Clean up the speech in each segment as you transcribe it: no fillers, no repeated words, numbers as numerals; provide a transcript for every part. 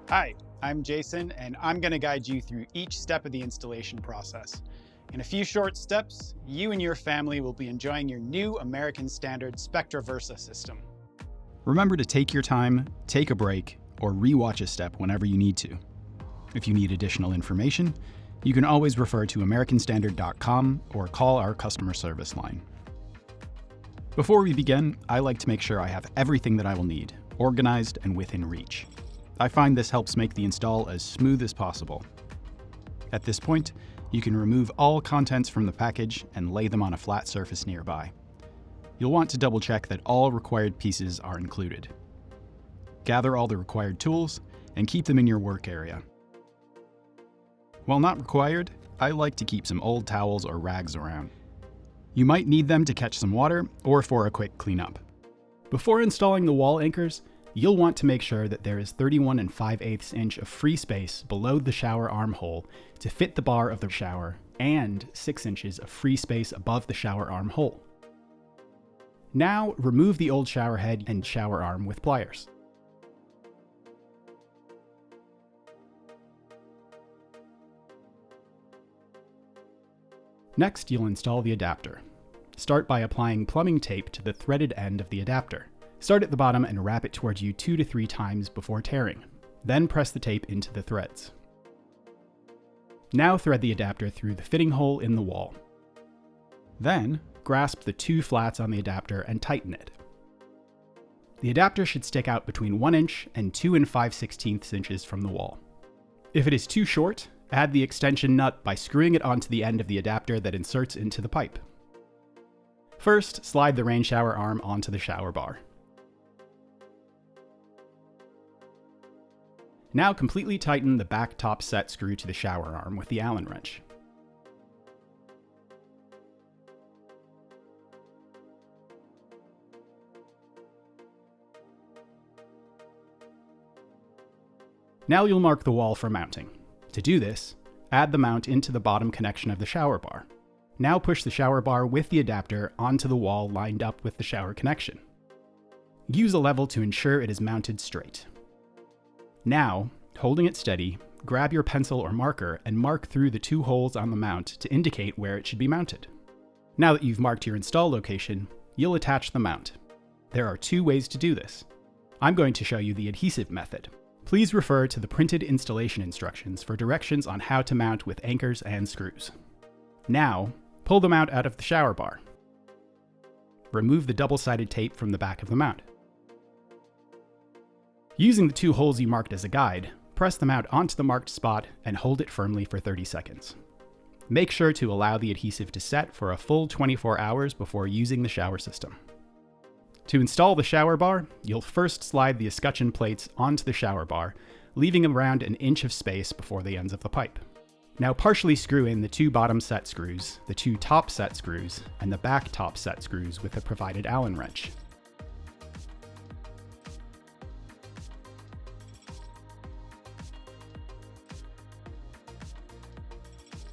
Hi, I'm Jason, and I'm going to guide you through each step of the installation process. In a few short steps, you and your family will be enjoying your new American Standard Spectra Versa system. Remember to take your time, take a break, or re-watch a step whenever you need to. If you need additional information, you can always refer to americanstandard.com or call our customer service line. Before we begin, I like to make sure I have everything that I will need, organized and within reach. I find this helps make the install as smooth as possible. At this point, you can remove all contents from the package and lay them on a flat surface nearby. You'll want to double check that all required pieces are included. Gather all the required tools and keep them in your work area. While not required, I like to keep some old towels or rags around. You might need them to catch some water or for a quick cleanup. Before installing the wall anchors, you'll want to make sure that there is 31 5/8 inch of free space below the shower arm hole to fit the bar of the shower and 6 inches of free space above the shower arm hole. Now, remove the old shower head and shower arm with pliers. Next, you'll install the adapter. Start by applying plumbing tape to the threaded end of the adapter. Start at the bottom and wrap it towards you 2 to 3 times before tearing. Then press the tape into the threads. Now thread the adapter through the fitting hole in the wall. Then, grasp the 2 flats on the adapter and tighten it. The adapter should stick out between 1 inch and 2 5/16 inches from the wall. If it is too short, add the extension nut by screwing it onto the end of the adapter that inserts into the pipe. First, slide the rain shower arm onto the shower bar. Now completely tighten the back top set screw to the shower arm with the Allen wrench. Now you'll mark the wall for mounting. To do this, add the mount into the bottom connection of the shower bar. Now push the shower bar with the adapter onto the wall lined up with the shower connection. Use a level to ensure it is mounted straight. Now, holding it steady, grab your pencil or marker and mark through the 2 holes on the mount to indicate where it should be mounted. Now that you've marked your install location, you'll attach the mount. There are 2 ways to do this. I'm going to show you the adhesive method. Please refer to the printed installation instructions for directions on how to mount with anchors and screws. Now, pull the mount out of the shower bar. Remove the double-sided tape from the back of the mount. Using the 2 holes you marked as a guide, press the mount onto the marked spot and hold it firmly for 30 seconds. Make sure to allow the adhesive to set for a full 24 hours before using the shower system. To install the shower bar, you'll first slide the escutcheon plates onto the shower bar, leaving around 1 inch of space before the ends of the pipe. Now partially screw in the 2 bottom set screws, the 2 top set screws, and the back top set screws with the provided Allen wrench.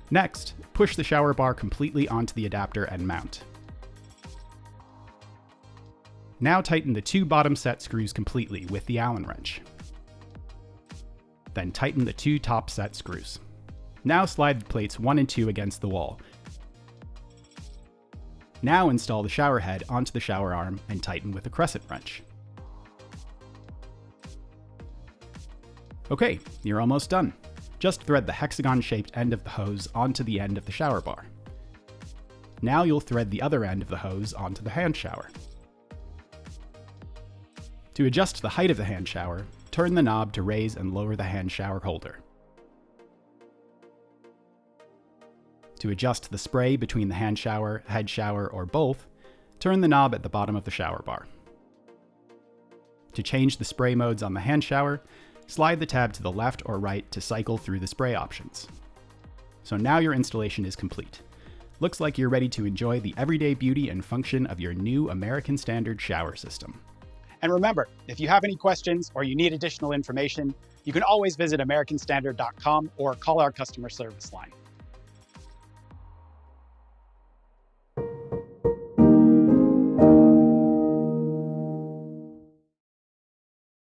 Next, push the shower bar completely onto the adapter and mount. Now tighten the 2 bottom set screws completely with the Allen wrench. Then tighten the 2 top set screws. Now slide the plates 1 and 2 against the wall. Now install the shower head onto the shower arm and tighten with a crescent wrench. Okay, you're almost done. Just thread the hexagon-shaped end of the hose onto the end of the shower bar. Now you'll thread the other end of the hose onto the hand shower. To adjust the height of the hand shower, turn the knob to raise and lower the hand shower holder. To adjust the spray between the hand shower, head shower, or both, turn the knob at the bottom of the shower bar. To change the spray modes on the hand shower, slide the tab to the left or right to cycle through the spray options. So now your installation is complete. Looks like you're ready to enjoy the everyday beauty and function of your new American Standard shower system. And remember, if you have any questions or you need additional information, you can always visit americanstandard.com or call our customer service line.